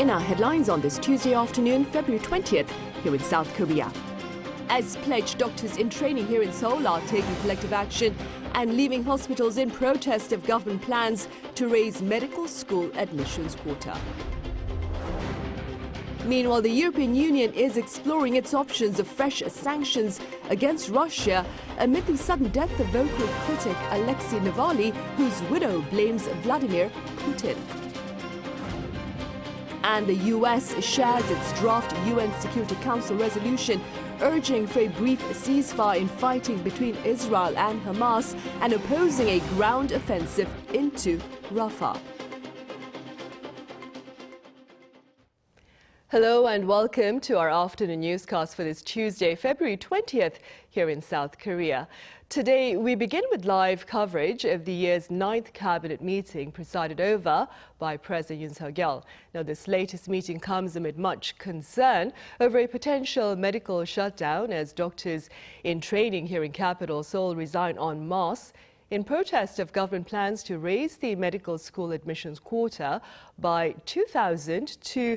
In our headlines on this Tuesday afternoon, February 20th, here in South Korea. As pledged, doctors in training here in Seoul are taking collective action and leaving hospitals in protest of government plans to raise medical school admissions quota. Meanwhile, the European Union is exploring its options of fresh sanctions against Russia amid the sudden death of vocal critic Alexi Navalny, whose widow blames Vladimir Putin. And the U.S. shares its draft UN Security Council resolution urging for a brief ceasefire in fighting between Israel and Hamas and opposing a ground offensive into Rafah. Hello and welcome to our afternoon newscast for this Tuesday, February 20th, here in South Korea. Today, we begin with live coverage of the year's 9th cabinet meeting presided over by President Yoon Suk-yeol. Now, this latest meeting comes amid much concern over a potential medical shutdown as doctors in training here in capital Seoul resign en masse in protest of government plans to raise the medical school admissions quota by 2,000 to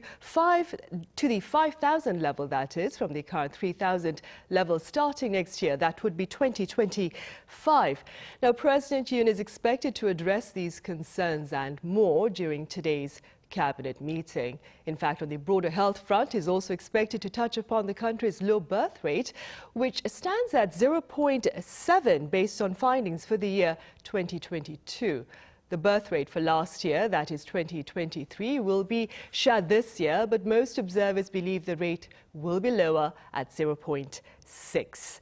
the 5,000 level, that is, from the current 3,000 level starting next year. That would be 2025. Now, President Yoon is expected to address these concerns and more during today's cabinet meeting. In fact, on the broader health front, is also expected to touch upon the country's low birth rate, which stands at 0.7 based on findings for the year 2022. The birth rate for last year, that is 2023, will be shared this year, but most observers believe the rate will be lower at 0.6.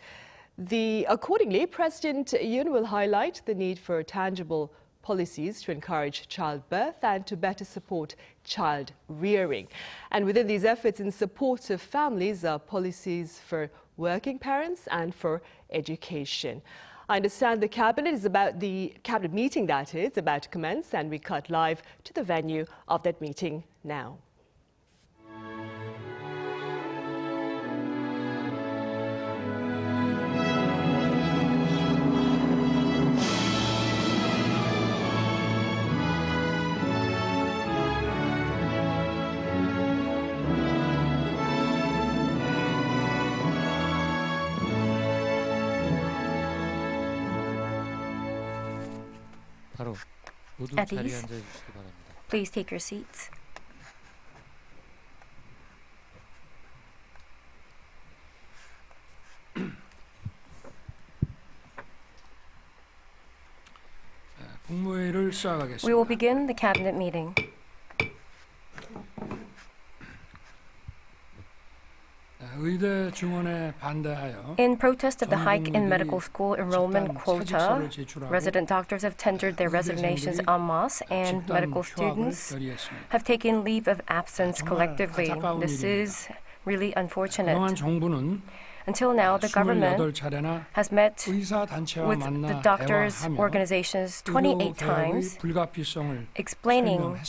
Accordingly, President Yoon will highlight the need for tangible policies to encourage childbirth and to better support child rearing. And within these efforts in support of families are policies for working parents and for education. I understand the cabinet meeting, that is, about to commence, and we cut live to the venue of that meeting now. At ease, please take your seats. We will begin the cabinet meeting. In protest of the hike in medical school enrollment quota, resident doctors have tendered their resignations en masse, and medical students have taken leave of absence collectively. This is really unfortunate. Until now, the government has met with the doctors' organizations 28 times, explaining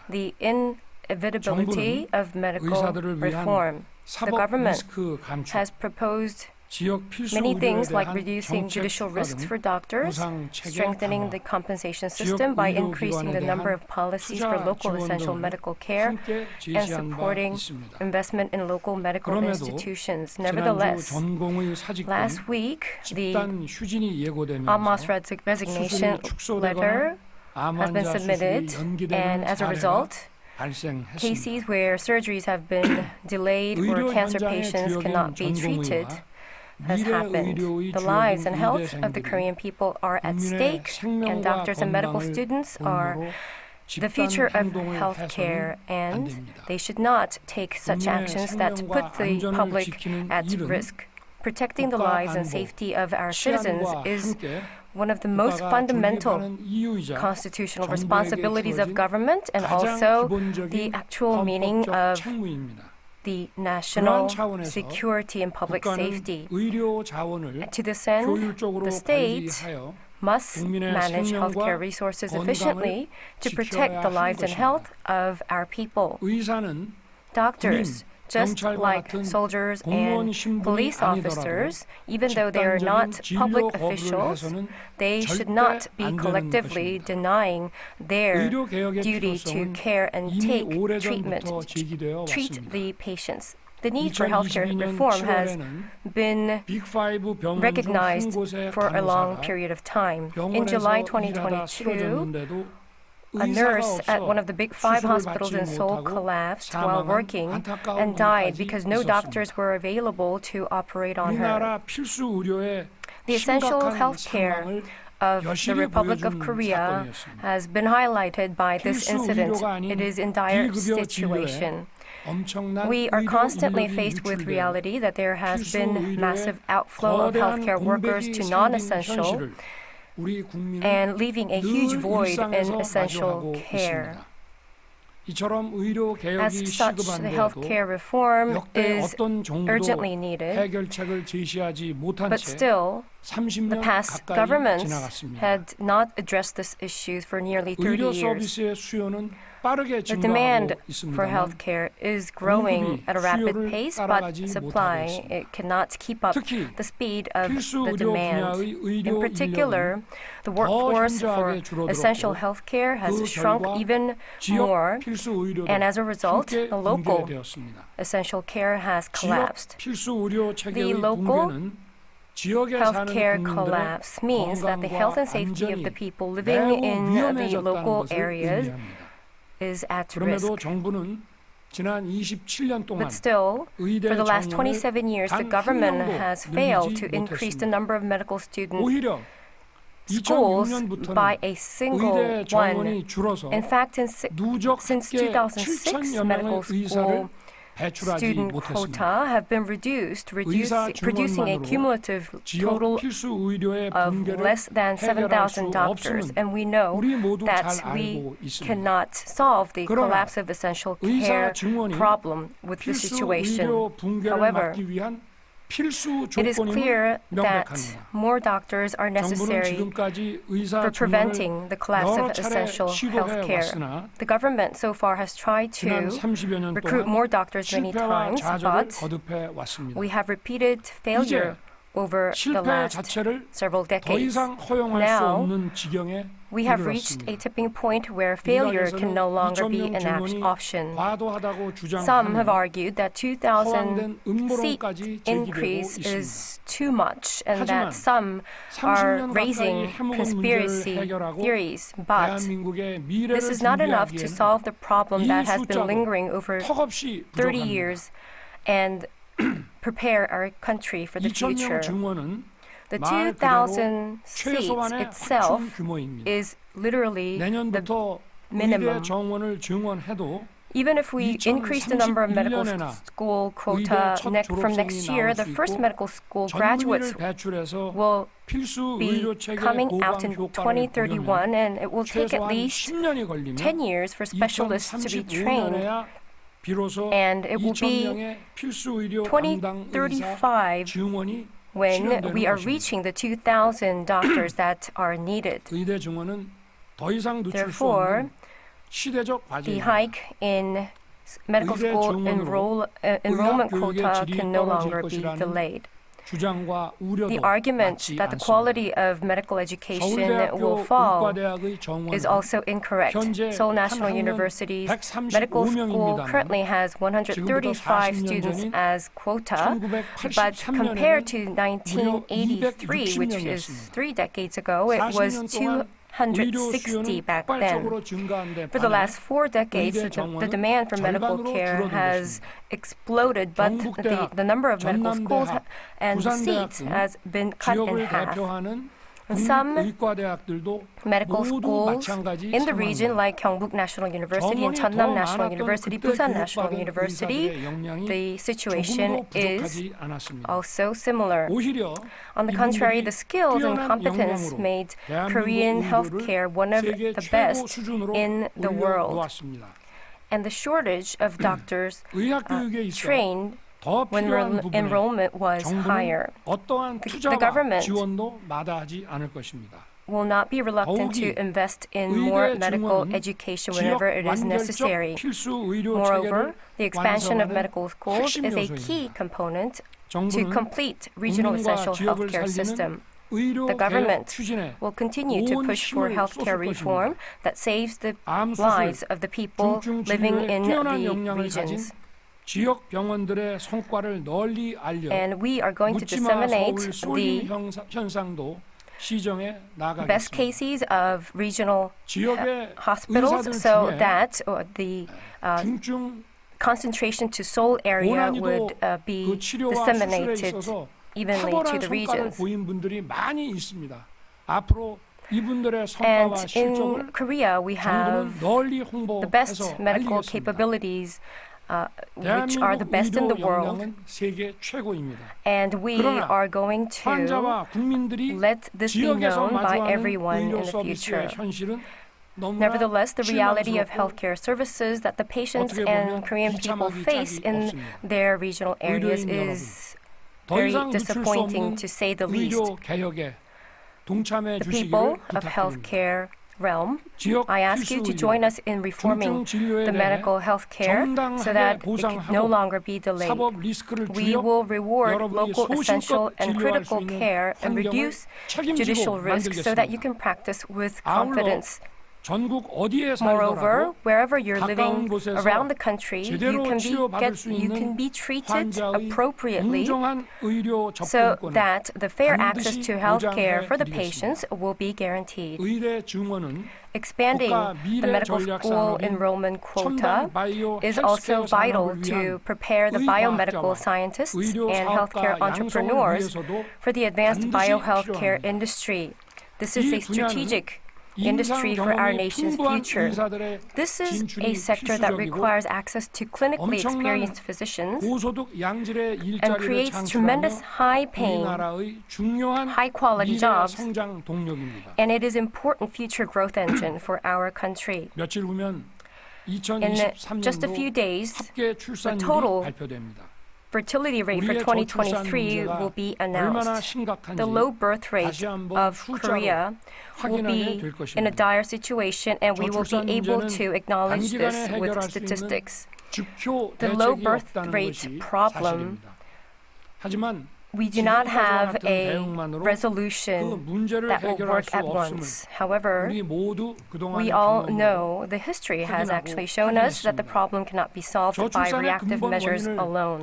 the inevitability of medical reform. The government has proposed many things like reducing judicial risks for doctors, strengthening the compensation system by increasing the number of policies for local essential medical care, and supporting investment in local medical institutions. Nevertheless, last week, the en masse resignation letter has been submitted, and as a result, cases where surgeries have been delayed or cancer patients cannot be treated has happened. The lives and health of the Korean people are at stake, and doctors and medical students are the future of healthcare, and they should not take such actions that put the public at risk. Protecting the lives and safety of our citizens is one of the most fundamental constitutional responsibilities of government, and also the actual meaning of the national security and public safety. To this end, the state must manage healthcare resources efficiently to protect the lives and health of our people. Doctors Just like soldiers and police officers, even though they are not public officials, they should not be collectively denying their duty to care and take treatment, treat the patients. The need for healthcare reform has been recognized for a long period of time. In July 2022, a nurse at one of the big 5 hospitals in Seoul collapsed while working and died because no doctors were available to operate on her. The essential health care of the Republic of Korea has been highlighted by this incident. It is in dire situation. We are constantly faced with reality that there has been massive outflow of healthcare workers to non-essential and leaving a huge void in essential care. As such, the healthcare reform is urgently needed, but still, the past governments had not addressed this issue for nearly 30 years. The demand for healthcare is growing at a rapid pace, but supply it cannot keep up the speed of the demand. In particular, the workforce for essential healthcare has shrunk even more, and as a result, the local essential care has collapsed. The local healthcare collapse means that the health and safety of the people living in the local areas is at risk. But still, for the last 27 years, the government has failed to increase the number of medical student schools by a single one. In fact, since 2006, medical school student quota have been reduced, producing a cumulative total of less than 7,000 doctors. And we know that we cannot solve the collapse of essential care problem with this situation. However, it is clear that more doctors are necessary for preventing the collapse of essential health care. The government so far has tried to recruit more doctors many times, but we have repeated failure over the last several decades. Now, we have reached a tipping point where failure can no longer be an option. Some have argued that 2,000 seat increase is too much and that some are raising conspiracy theories. But this is not enough to solve the problem that has been lingering over 30 years and prepare our country for the future. The 2,000 seats itself is literally the minimum. Even if we increase the number of medical school quota from next year, the first medical school graduates will be coming out in 2031, and it will take at least 10 years for specialists to be trained. And it will be 2035 when we are reaching the 2,000 doctors that are needed. Therefore, the hike in medical school enrollment quota can no longer be delayed. The argument that the quality of medical education will fall is also incorrect. Seoul National University's medical school currently has 135 students as quota, but compared to 1983, which is 3 decades ago, it was 260 back then. For the last 4 decades, the demand for medical care has exploded, but the number of medical schools and seats has been cut in half. Some medical schools in the region, like Gyeongbuk National University and Cheonnam National University, Busan National University, the situation is also similar. On the contrary, the skills and competence made Korean healthcare one of the best in the world. And the shortage of doctors trained when enrollment was higher. The government will not be reluctant to invest in more medical education whenever it is necessary. Moreover, the expansion of medical schools is a key component to complete regional essential healthcare system. The government will continue to push for healthcare reform that saves the lives of the people living in the regions. And we are going to disseminate the best cases of regional hospitals so that the concentration to Seoul area would be disseminated evenly to the regions. And in Korea, we have the best medical capabilities, which are the best in the world. And we are going to let this be known by everyone in the future. Nevertheless, the reality of healthcare services that the patients and Korean people face in their regional areas is very disappointing, to say the least. The people of healthcare realm, I ask you to join us in reforming the medical health care so that it can no longer be delayed. We will reward local essential and critical care and reduce judicial risks so that you can practice with confidence. Moreover, wherever you're living around the country, you can be treated appropriately so that the fair access to health care for the patients will be guaranteed. Expanding the medical school enrollment quota is also vital to prepare the biomedical scientists and healthcare entrepreneurs for the advanced biohealthcare industry. This is a strategic industry for our nation's future. This is a sector that requires access to clinically experienced physicians and creates tremendous high-paying, high-quality jobs, and it is an important future growth engine for our country. In just a few days, the total fertility rate for 2023 will be announced. The low birth rate of Korea will be in a dire situation, and we will be able to acknowledge this with statistics. The low birth rate problem, we do not have a resolution that will work at once. However, we all know the history has actually shown us that the problem cannot be solved by reactive measures alone.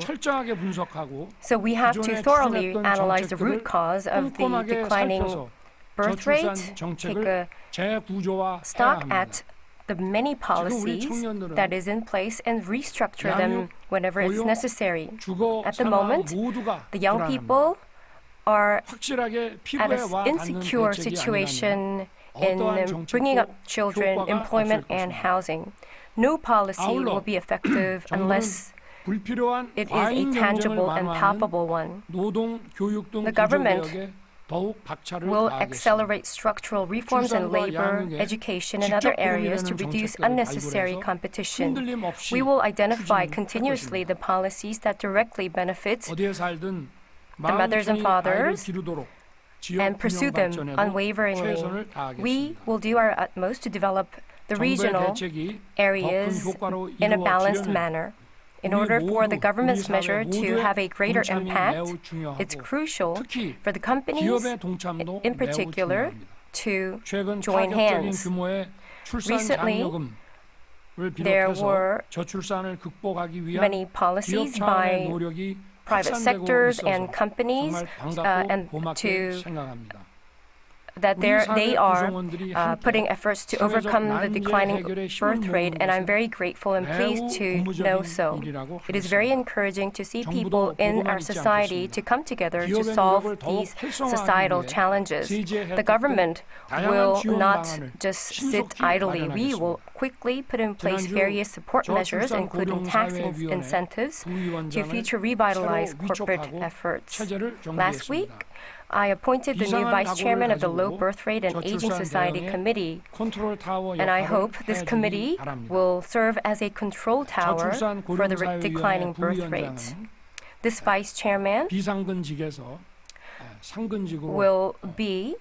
So we have to thoroughly analyze the root cause of the declining birth rate, take a stock at the many policies that is in place and restructure them whenever it's necessary. At the moment, the young people are at an insecure situation in bringing up children, employment, and housing. No policy will be effective unless it is a tangible and palpable one. The government will accelerate structural reforms in labor, education, and other areas to reduce unnecessary competition. We will identify continuously the policies that directly benefit the mothers and fathers and pursue them unwaveringly. We will do our utmost to develop the regional areas in a balanced manner. In order for the government's measure to have a greater impact, it's crucial for the companies, in particular, to join hands. Recently, there were many policies by private sectors and companies they are putting efforts to overcome the declining birth rate, and I'm very grateful and pleased to know so. It is very encouraging to see people in our society to come together to solve these societal challenges. The government will not just sit idly. We will quickly put in place various support measures, including tax incentives, to future revitalize corporate efforts. Last week, I appointed the new vice chairman of the Low Birth Rate and Aging Society Committee, and I hope this committee will serve as a control tower for the declining birth rate. This vice chairman will be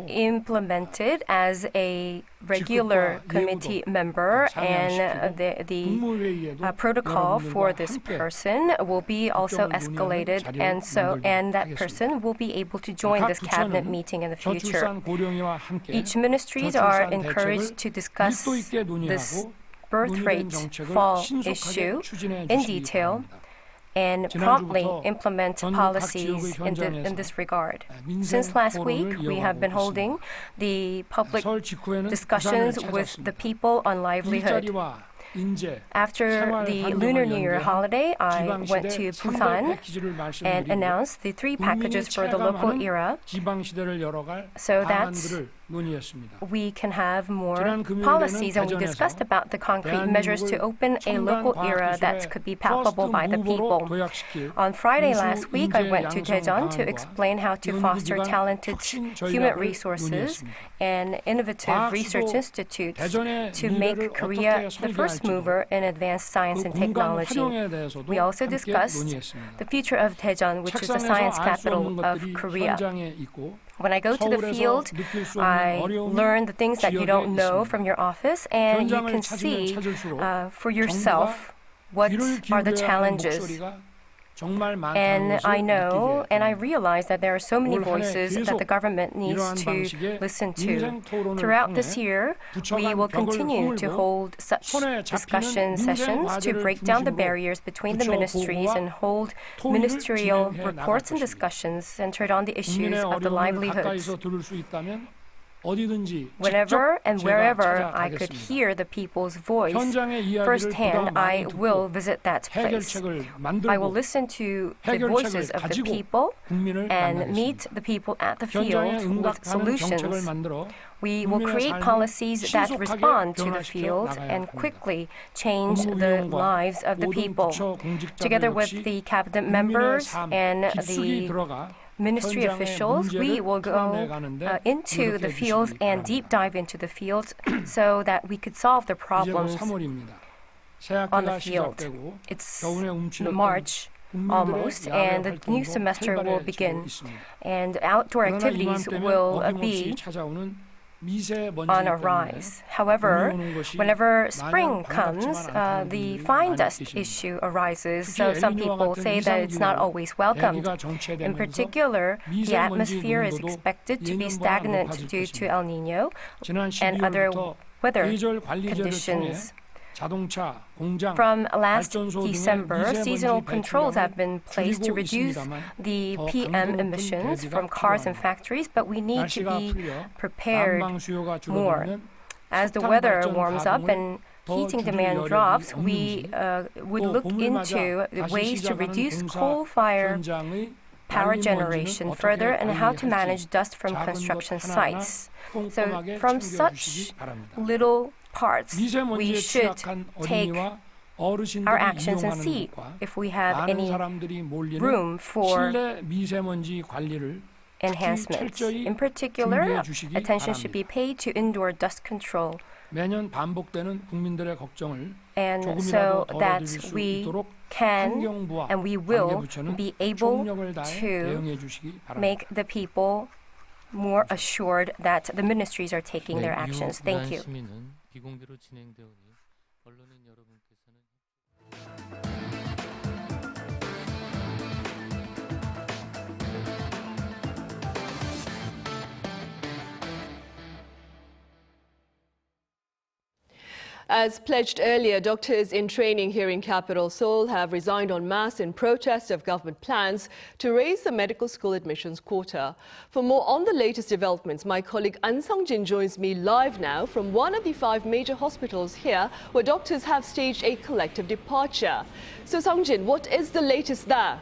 implemented as a regular committee member, and the protocol for this person will be also escalated, and that person will be able to join this cabinet meeting in the future. Each ministries are encouraged to discuss this birth rate fall issue in detail and promptly implement policies in this regard. Since last week, we have been holding the public discussions with the people on livelihood. After the Lunar New Year holiday, I went to Busan and announced the 3 packages for the local era so that we can have more policies, and we discussed about the concrete measures to open a local era that could be palpable by the people. On Friday last week, I went to Daejeon to explain how to foster talented human resources and innovative research institutes to make Korea the first mover in advanced science and technology. We also discussed the future of Daejeon, which is the science capital of Korea. When I go to the field, I learn the things that you don't know from your office, and you can see for yourself what are the challenges. And I know and I realize that there are so many voices that the government needs to listen to. Throughout this year, we will continue to hold such discussion sessions to break down the barriers between the ministries and hold ministerial reports and discussions centered on the issues of the livelihoods. Whenever and wherever I could hear the people's voice firsthand, I will visit that place. I will listen to the voices of the people and meet the people at the field with solutions. We will create policies that respond to the field and quickly change the lives of the people. Together with the cabinet members and the ministry officials, we will go into the fields and deep dive into the fields so that we could solve the problems on the field. It's March almost, and the new semester will begin, and outdoor activities will be on a rise. However, whenever spring comes, the fine dust issue arises, so some people say that it's not always welcomed. In particular, the atmosphere is expected to be stagnant due to El Niño and other weather conditions. From last December, seasonal controls have been placed to reduce the PM emissions from cars and factories, but we need to be prepared more. As the weather warms up and heating demand drops, we would look into ways to reduce coal-fired power generation further and how to manage dust from construction sites. So from such little parts, we should take our actions and see if we have any room for enhancements. In particular, attention should be paid to indoor dust control, and so that we can and we will be able to make the people more assured that the ministries are taking their actions. Thank you. As pledged earlier, doctors in training here in capital Seoul have resigned en masse in protest of government plans to raise the medical school admissions quota. For more on the latest developments, my colleague An Sung-jin joins me live now from one of the 5 major hospitals here where doctors have staged a collective departure. So Sung-jin, what is the latest there?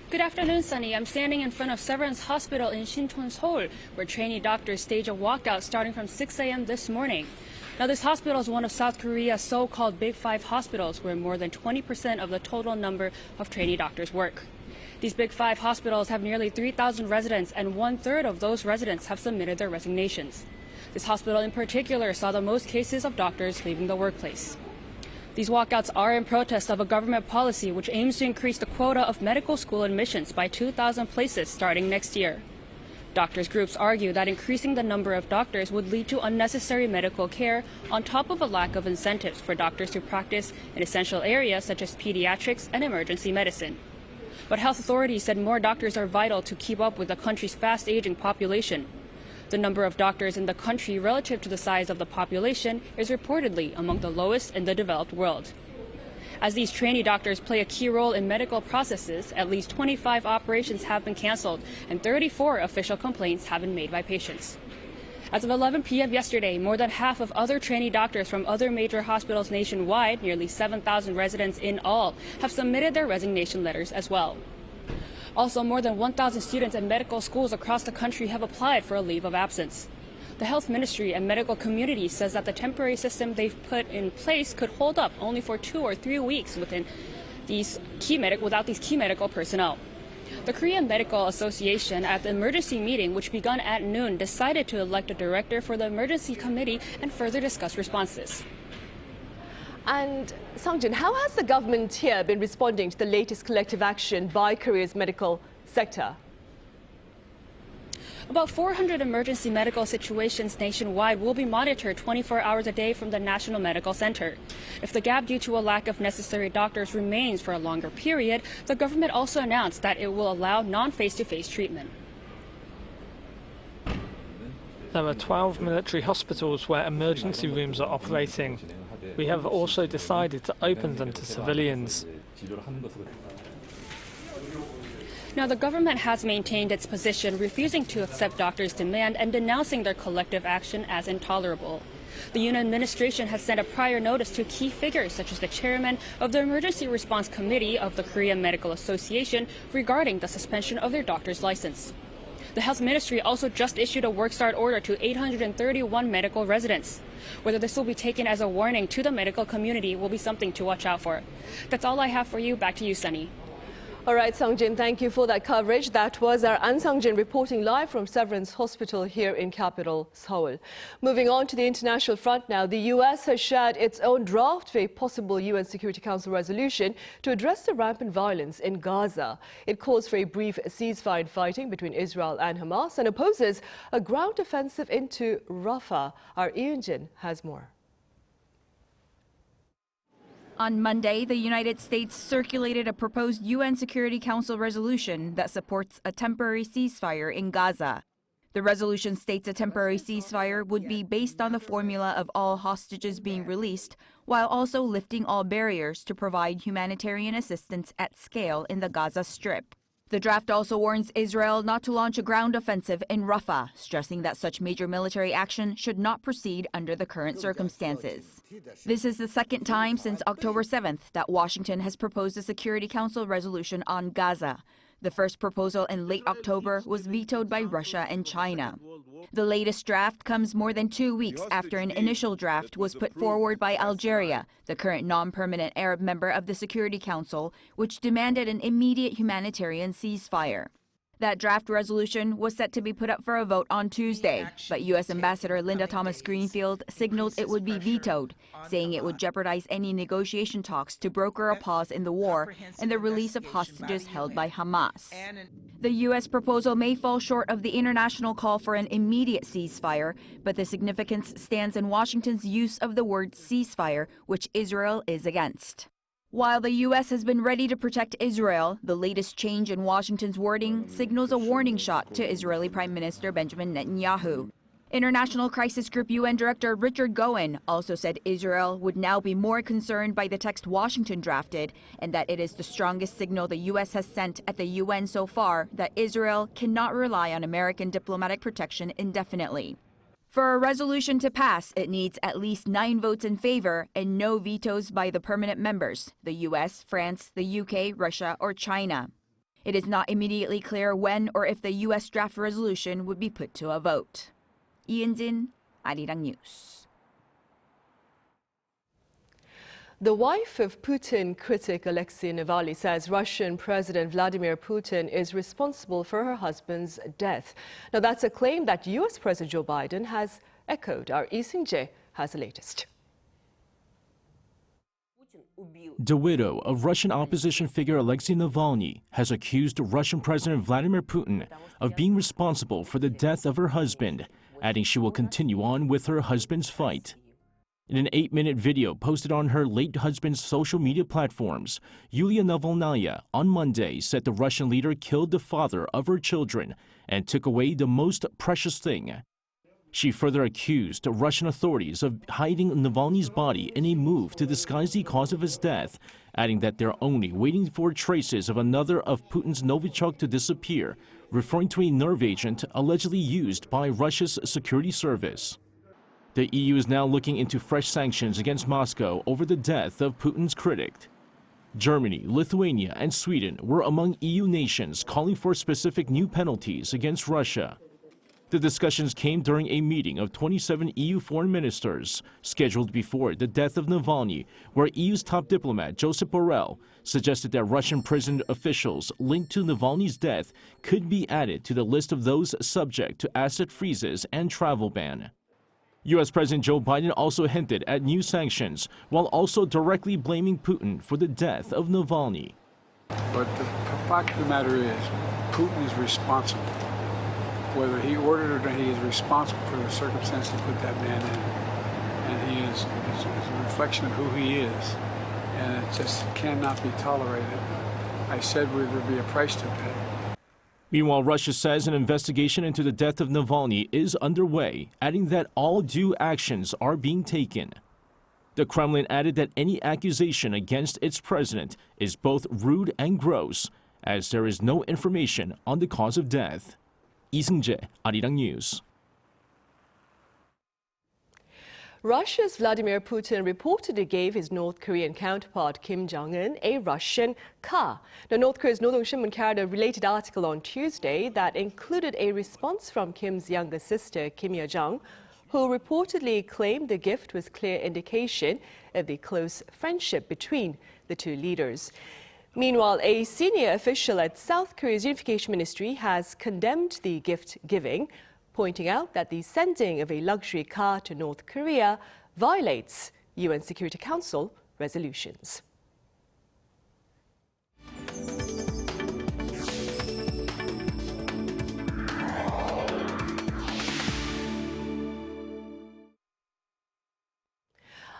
Good afternoon, Sunny. I'm standing in front of Severance Hospital in Sinchon, Seoul, where trainee doctors stage a walkout starting from 6 a.m. this morning. Now, this hospital is one of South Korea's so-called Big 5 hospitals, where more than 20% of the total number of trainee doctors work. These Big 5 hospitals have nearly 3,000 residents, and 1/3 of those residents have submitted their resignations. This hospital in particular saw the most cases of doctors leaving the workplace. These walkouts are in protest of a government policy which aims to increase the quota of medical school admissions by 2,000 places starting next year. Doctors' groups argue that increasing the number of doctors would lead to unnecessary medical care on top of a lack of incentives for doctors to practice in essential areas such as pediatrics and emergency medicine. But health authorities said more doctors are vital to keep up with the country's fast-aging population. The number of doctors in the country relative to the size of the population is reportedly among the lowest in the developed world. As these trainee doctors play a key role in medical processes, at least 25 operations have been canceled and 34 official complaints have been made by patients. As of 11 p.m. yesterday, more than half of other trainee doctors from other major hospitals nationwide, nearly 7,000 residents in all, have submitted their resignation letters as well. Also, more than 1,000 students in medical schools across the country have applied for a leave of absence. The health ministry and medical community says that the temporary system they've put in place could hold up only for 2 or 3 weeks without these key medical personnel. The Korean Medical Association at the emergency meeting, which begun at noon, decided to elect a director for the emergency committee and further discuss responses. And Sang-jin, how has the government here been responding to the latest collective action by Korea's medical sector? About 400 emergency medical situations nationwide will be monitored 24 hours a day from the National Medical Center. If the gap due to a lack of necessary doctors remains for a longer period, the government also announced that it will allow non-face-to-face treatment. There are 12 military hospitals where emergency rooms are operating. We have also decided to open them to civilians. Now, the government has maintained its position, refusing to accept doctors' demand and denouncing their collective action as intolerable. The Yoon administration has sent a prior notice to key figures such as the chairman of the Emergency Response Committee of the Korean Medical Association regarding the suspension of their doctor's license. The health ministry also just issued a work start order to 831 medical residents. Whether this will be taken as a warning to the medical community will be something to watch out for. That's all I have for you. Back to you, Sunny. All right, Sang-jin, thank you for that coverage. That was our An Sang-jin reporting live from Severance Hospital here in capital Seoul. Moving on to the international front now, the U.S. has shared its own draft for a possible UN Security Council resolution to address the rampant violence in Gaza. It calls for a brief ceasefire in fighting between Israel and Hamas and opposes a ground offensive into Rafah. Our Eun-jin has more. On Monday, the United States circulated a proposed UN Security Council resolution that supports a temporary ceasefire in Gaza. The resolution states a temporary ceasefire would be based on the formula of all hostages being released, while also lifting all barriers to provide humanitarian assistance at scale in the Gaza Strip. The draft also warns Israel not to launch a ground offensive in Rafah, stressing that such major military action should not proceed under the current circumstances. This is the second time since October 7th that Washington has proposed a Security Council resolution on Gaza. The first proposal in late October was vetoed by Russia and China. The latest draft comes more than 2 weeks after an initial draft was put forward by Algeria, the current non-permanent Arab member of the Security Council, which demanded an immediate humanitarian ceasefire. That draft resolution was set to be put up for a vote on Tuesday, but U.S. Ambassador Linda Thomas-Greenfield signaled it would be vetoed, saying it would jeopardize any negotiation talks to broker a pause in the war and the release of hostages held by Hamas. The U.S. proposal may fall short of the international call for an immediate ceasefire, but the significance stands in Washington's use of the word ceasefire, which Israel is against. While the U.S. has been ready to protect Israel, the latest change in Washington's wording signals a warning shot to Israeli Prime Minister Benjamin Netanyahu. International Crisis Group UN Director Richard Gowan also said Israel would now be more concerned by the text Washington drafted, and that it is the strongest signal the U.S. has sent at the UN so far that Israel cannot rely on American diplomatic protection indefinitely. For a resolution to pass, it needs at least 9 votes in favor and no vetoes by the permanent members, the U.S., France, the UK, Russia, or China. It is not immediately clear when or if the U.S. draft resolution would be put to a vote. Ian-jin, Arirang News. The wife of Putin critic Alexi Navalny says Russian President Vladimir Putin is responsible for her husband's death. Now, that's a claim that U.S. President Joe Biden has echoed. Our Lee Seung-jae has the latest. The widow of Russian opposition figure Alexi Navalny has accused Russian President Vladimir Putin of being responsible for the death of her husband, adding she will continue on with her husband's fight. In an 8-minute video posted on her late husband's social media platforms, Yulia Navalnaya on Monday said the Russian leader killed the father of her children and took away the most precious thing. She further accused Russian authorities of hiding Navalny's body in a move to disguise the cause of his death, adding that they're only waiting for traces of another of Putin's Novichok to disappear, referring to a nerve agent allegedly used by Russia's security service. The EU is now looking into fresh sanctions against Moscow over the death of Putin's critic. Germany, Lithuania, and Sweden were among EU nations calling for specific new penalties against Russia. The discussions came during a meeting of 27 EU foreign ministers scheduled before the death of Navalny, where EU's top diplomat Josep Borrell suggested that Russian prison officials linked to Navalny's death could be added to the list of those subject to asset freezes and travel ban. U.S. President Joe Biden also hinted at new sanctions, while also directly blaming Putin for the death of Navalny. But the fact of the matter is, Putin is responsible. Whether he ordered it or not, he is responsible for the circumstance to put that man in. And he is a reflection of who he is. And it just cannot be tolerated. I said there would be a price to pay. Meanwhile, Russia says an investigation into the death of Navalny is underway, adding that all due actions are being taken. The Kremlin added that any accusation against its president is both rude and gross, as there is no information on the cause of death. Lee Seung-jae, Arirang News. Russia's Vladimir Putin reportedly gave his North Korean counterpart Kim Jong-un a Russian car. Now, North Korea's Noldong Shinmun carried a related article on Tuesday that included a response from Kim's younger sister, Kim Yo-jong, who reportedly claimed the gift was clear indication of the close friendship between the two leaders. Meanwhile, a senior official at South Korea's Unification Ministry has condemned the gift giving, pointing out that the sending of a luxury car to North Korea violates UN Security Council resolutions.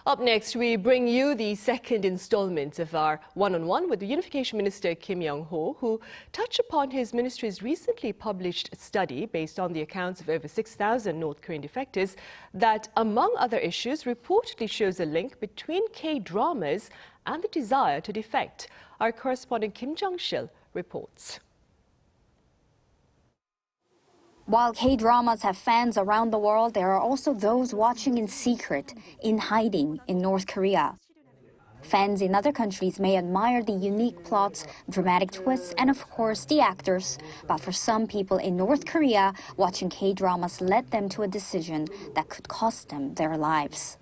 Up next, we bring you the second installment of our one-on-one with the Unification Minister Kim Young-ho, who touched upon his ministry's recently published study based on the accounts of over 6,000 North Korean defectors that, among other issues, reportedly shows a link between K-dramas and the desire to defect. Our correspondent Kim Jong-sil reports. While K-dramas have fans around the world, there are also those watching in secret, in hiding in North Korea. Fans in other countries may admire the unique plots, dramatic twists, and of course the actors. But for some people in North Korea, watching K-dramas led them to a decision that could cost them their lives.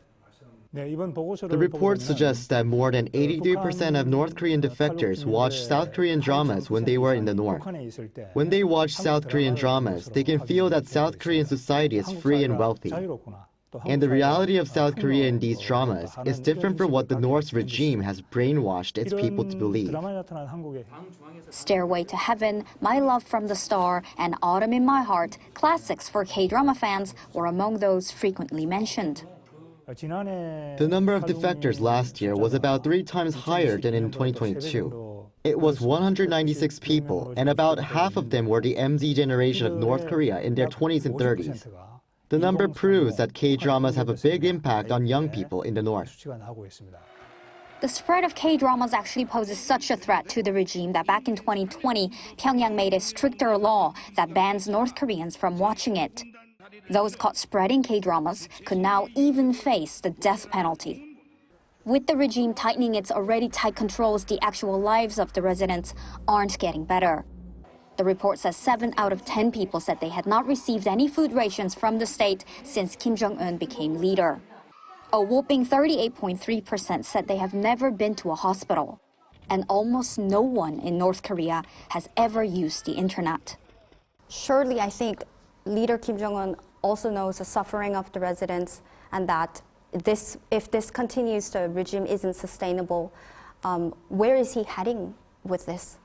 The report suggests that more than 83% of North Korean defectors watched South Korean dramas when they were in the North. When they watch South Korean dramas, they can feel that South Korean society is free and wealthy. And the reality of South Korea in these dramas is different from what the North's regime has brainwashed its people to believe. Stairway to Heaven, My Love from the Star, and Autumn in My Heart, classics for K-drama fans, were among those frequently mentioned. The number of defectors last year was about 3 times higher than in 2022. It was 196 people, and about half of them were the MZ generation of North Korea in their 20s and 30s. The number proves that K-dramas have a big impact on young people in the North. The spread of K-dramas actually poses such a threat to the regime that back in 2020, Pyongyang made a stricter law that bans North Koreans from watching it. Those caught spreading K-dramas could now even face the death penalty. With the regime tightening its already tight controls, the actual lives of the residents aren't getting better. The report says 7 out of 10 people said they had not received any food rations from the state since Kim Jong-un became leader. A whopping 38.3% said they have never been to a hospital. And almost no one in North Korea has ever used the internet. Surely, I think Leader Kim Jong-un also knows the suffering of the residents and that if this continues, the regime isn't sustainable, where is he heading with this?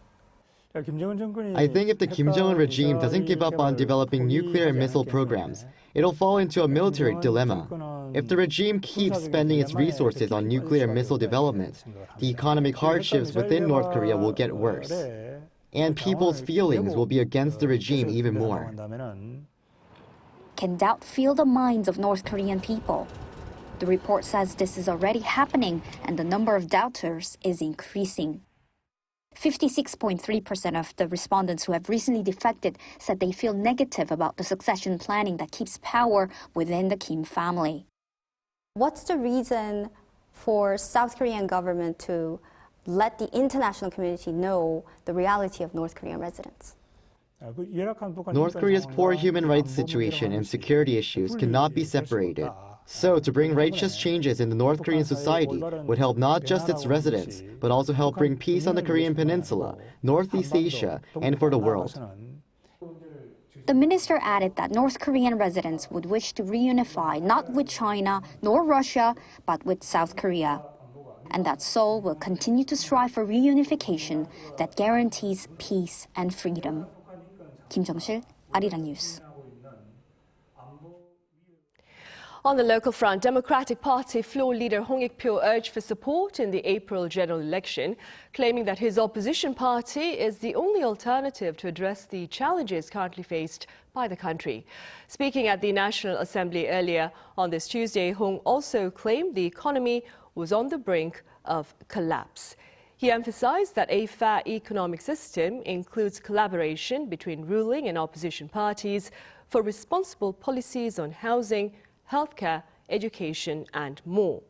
I think if the Kim Jong-un regime doesn't give up on developing nuclear and missile programs, it'll fall into a military dilemma. If the regime keeps spending its resources on nuclear and missile development, the economic hardships within North Korea will get worse. And people's feelings will be against the regime even more. Can doubt fill the minds of North Korean people? The report says this is already happening and the number of doubters is increasing. 56.3% of the respondents who have recently defected said they feel negative about the succession planning that keeps power within the Kim family. What's the reason for South Korean government to let the international community know the reality of North Korean residents? North Korea's poor human rights situation and security issues cannot be separated. So, to bring righteous changes in the North Korean society would help not just its residents, but also help bring peace on the Korean Peninsula, Northeast Asia, and for the world. The minister added that North Korean residents would wish to reunify not with China nor Russia, but with South Korea, and that Seoul will continue to strive for reunification that guarantees peace and freedom. Kim Jong-sil, Arirang News. On the local front, Democratic Party floor leader Hong Ik-pyo urged for support in the April general election, claiming that his opposition party is the only alternative to address the challenges currently faced by the country. Speaking at the National Assembly earlier on this Tuesday, Hong also claimed the economy was on the brink of collapse. He emphasized that a fair economic system includes collaboration between ruling and opposition parties for responsible policies on housing, healthcare, education, and more.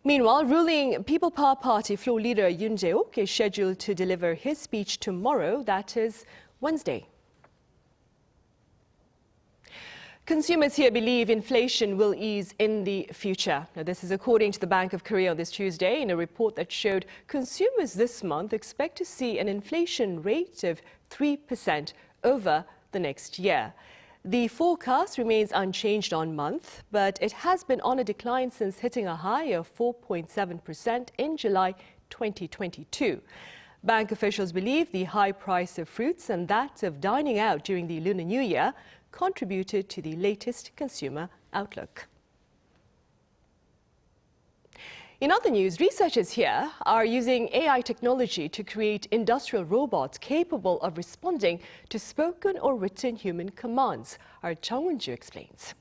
Meanwhile, ruling People Power Party floor leader Yoon Jae-ok is scheduled to deliver his speech tomorrow, that is Wednesday. Consumers here believe inflation will ease in the future. Now, this is according to the Bank of Korea on this Tuesday in a report that showed consumers this month expect to see an inflation rate of 3% over the next year. The forecast remains unchanged on month, but it has been on a decline since hitting a high of 4.7% in July 2022. Bank officials believe the high price of fruits and that of dining out during the Lunar New Year contributed to the latest consumer outlook. In other news, researchers here are using AI technology to create industrial robots capable of responding to spoken or written human commands. Our Gangwon-do explains.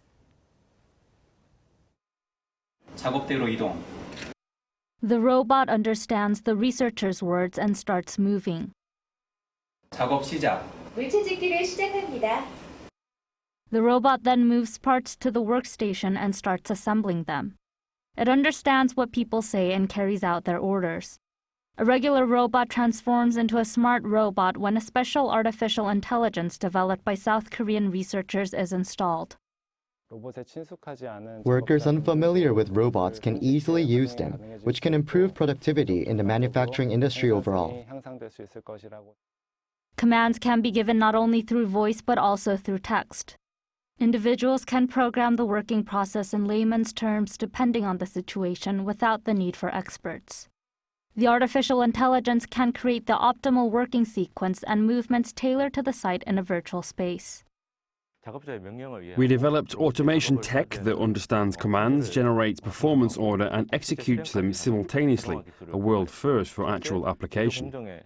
작업대로 이동. The robot understands the researcher's words and starts moving. 작업 시작. 물체짓기를 시작합니다. The robot then moves parts to the workstation and starts assembling them. It understands what people say and carries out their orders. A regular robot transforms into a smart robot when a special artificial intelligence developed by South Korean researchers is installed. Workers unfamiliar with robots can easily use them, which can improve productivity in the manufacturing industry overall. Commands can be given not only through voice but also through text. Individuals can program the working process in layman's terms depending on the situation without the need for experts. The artificial intelligence can create the optimal working sequence and movements tailored to the site in a virtual space. We developed automation tech that understands commands, generates performance order and executes them simultaneously, a world first for actual application.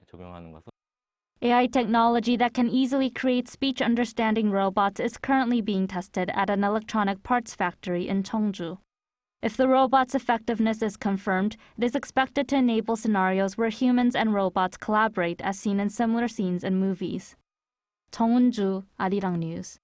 AI technology that can easily create speech-understanding robots is currently being tested at an electronic parts factory in Cheongju. If the robot's effectiveness is confirmed, it is expected to enable scenarios where humans and robots collaborate as seen in similar scenes in movies. Gangwon-do, Arirang News.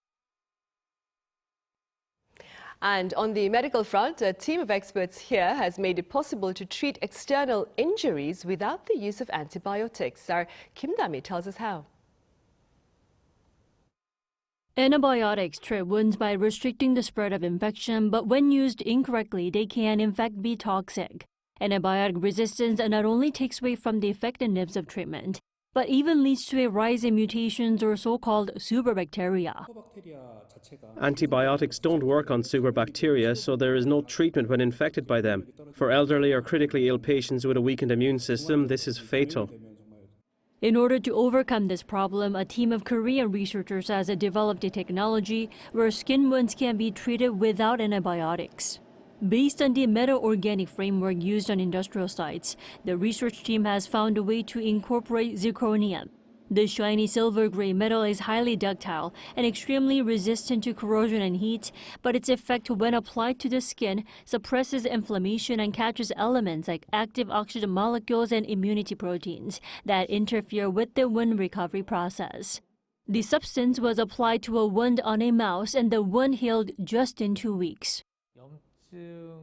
And on the medical front, a team of experts here has made it possible to treat external injuries without the use of antibiotics. Our Kim Dami tells us how. Antibiotics treat wounds by restricting the spread of infection, but when used incorrectly, they can in fact be toxic. Antibiotic resistance not only takes away from the effectiveness of treatment, but even leads to a rise in mutations or so-called superbacteria. Antibiotics don't work on superbacteria, so there is no treatment when infected by them. For elderly or critically ill patients with a weakened immune system, this is fatal. In order to overcome this problem, a team of Korean researchers has developed a technology where skin wounds can be treated without antibiotics. Based on the meta-organic framework used on industrial sites, the research team has found a way to incorporate zirconium. The shiny silver-gray metal is highly ductile and extremely resistant to corrosion and heat, but its effect when applied to the skin suppresses inflammation and catches elements like active oxygen molecules and immunity proteins that interfere with the wound recovery process. The substance was applied to a wound on a mouse and the wound healed just in 2 weeks.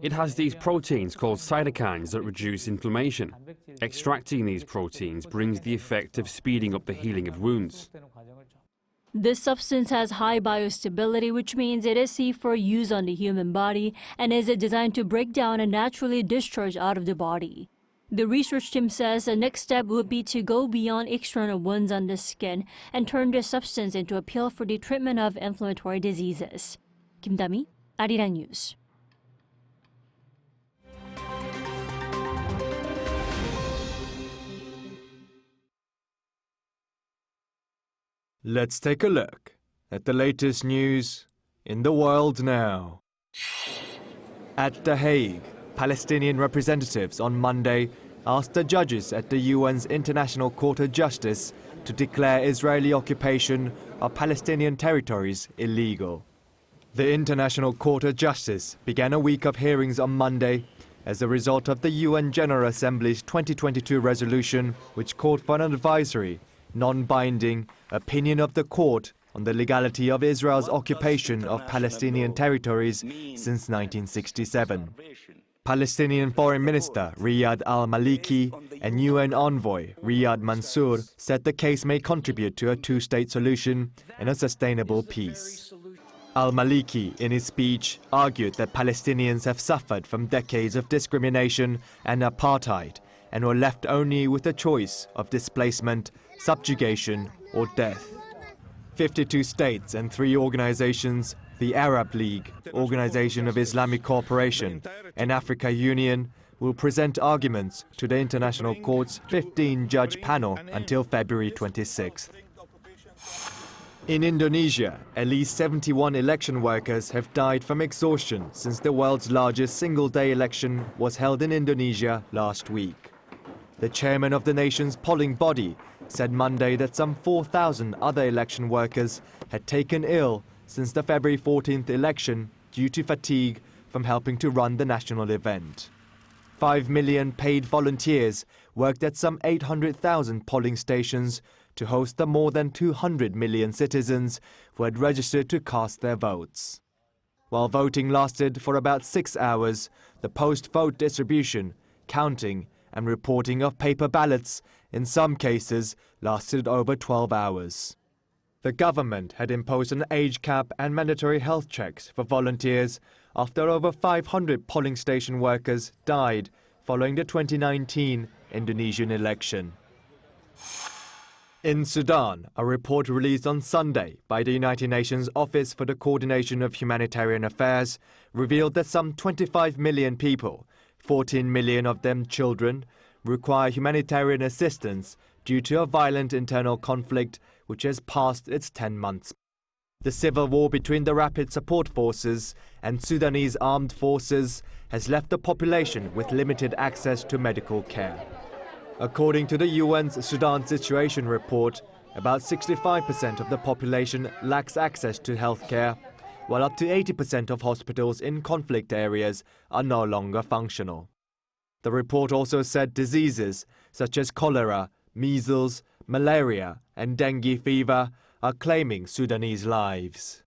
It has these proteins called cytokines that reduce inflammation. Extracting these proteins brings the effect of speeding up the healing of wounds. This substance has high biostability, which means it is safe for use on the human body and is designed to break down and naturally discharge out of the body. The research team says the next step would be to go beyond external wounds on the skin and turn the substance into a pill for the treatment of inflammatory diseases. Kim Dami, Arirang News. Let's take a look at the latest news in the world now. At The Hague, Palestinian representatives on Monday asked the judges at the UN's International Court of Justice to declare Israeli occupation of Palestinian territories illegal. The International Court of Justice began a week of hearings on Monday as a result of the UN General Assembly's 2022 resolution, which called for an advisory, non-binding opinion of the court on the legality of Israel's occupation of Palestinian territories since 1967. Palestinian Foreign Minister Riyad al-Maliki and UN envoy Riyad Mansour said the case may contribute to a two-state solution and a sustainable peace. Al-Maliki, in his speech, argued that Palestinians have suffered from decades of discrimination and apartheid and were left only with a choice of displacement, subjugation or death. 52 states and 3 organizations, the Arab League, Organization of Islamic Cooperation and Africa Union, will present arguments to the International Court's 15-judge panel until February 26th. In Indonesia, at least 71 election workers have died from exhaustion since the world's largest single-day election was held in Indonesia last week. The chairman of the nation's polling body said Monday that some 4,000 other election workers had taken ill since the February 14th election due to fatigue from helping to run the national event. 5 million paid volunteers worked at some 800,000 polling stations to host the more than 200 million citizens who had registered to cast their votes. While voting lasted for about 6 hours, the post-vote distribution, counting and reporting of paper ballots in some cases lasted over 12 hours. The government had imposed an age cap and mandatory health checks for volunteers after over 500 polling station workers died following the 2019 Indonesian election. In Sudan, a report released on Sunday by the United Nations Office for the Coordination of Humanitarian Affairs revealed that some 25 million people, 14 million of them children, require humanitarian assistance due to a violent internal conflict which has passed its 10 months. The civil war between the Rapid Support Forces and Sudanese armed forces has left the population with limited access to medical care. According to the UN's Sudan Situation Report, about 65% of the population lacks access to health care, while up to 80% of hospitals in conflict areas are no longer functional. The report also said diseases such as cholera, measles, malaria and dengue fever are claiming Sudanese lives.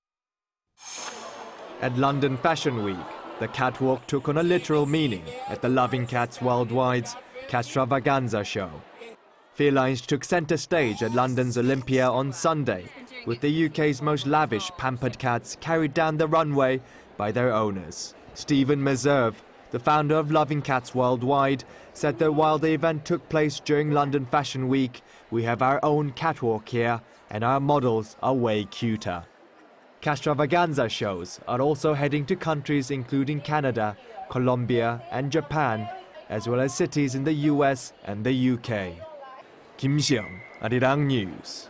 At London Fashion Week, the catwalk took on a literal meaning at the Loving Cats Worldwide's Catstravaganza show. Felines took centre stage at London's Olympia on Sunday, with the UK's most lavish pampered cats carried down the runway by their owners. Stephen Meserve, The founder of Loving Cats Worldwide said that while the event took place during London Fashion Week, we have our own catwalk here and our models are way cuter. Catstravaganza shows are also heading to countries including Canada, Colombia and Japan, as well as cities in the US and the UK. Kim Jong-un, Arirang News.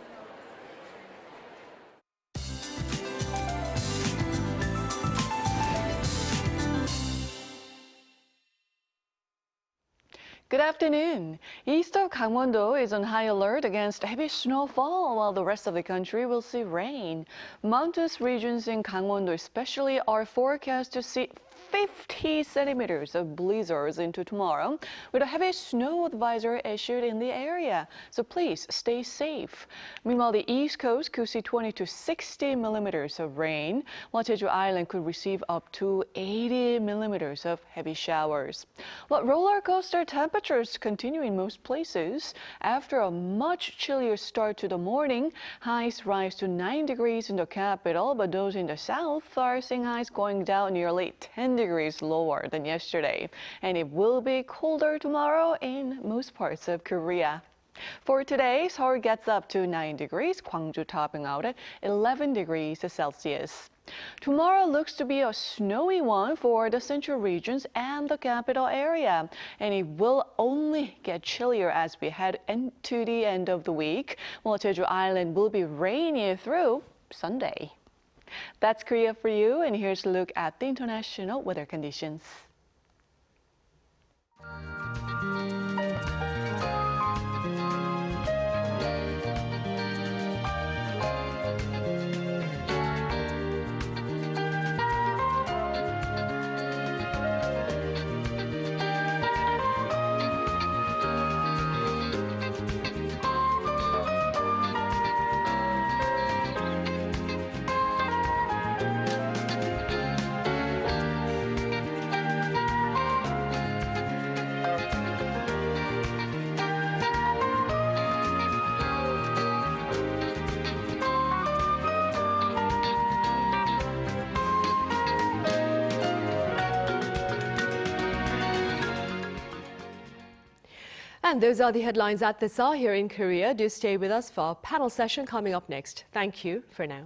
Good afternoon. East of Gangwon-do is on high alert against heavy snowfall, while the rest of the country will see rain. Mountainous regions in Gangwon-do especially are forecast to see 50 centimeters of blizzards into tomorrow, with a heavy snow advisory issued in the area. So please stay safe. Meanwhile, the East Coast could see 20 to 60 millimeters of rain, while Jeju Island could receive up to 80 millimeters of heavy showers. Well, roller coaster temperatures continue in most places. After a much chillier start to the morning, highs rise to 9 degrees in the capital, but those in the south are seeing highs going down nearly 10 degrees lower than yesterday. And it will be colder tomorrow in most parts of Korea. For today, Seoul gets up to 9 degrees, Gwangju topping out at 11 degrees Celsius. Tomorrow looks to be a snowy one for the central regions and the capital area, and it will only get chillier as we head into the end of the week, while Jeju Island will be rainy through Sunday. That's Korea for you, and here's a look at the international weather conditions. And those are the headlines at this hour here in Korea. Do stay with us for our panel session coming up next. Thank you for now.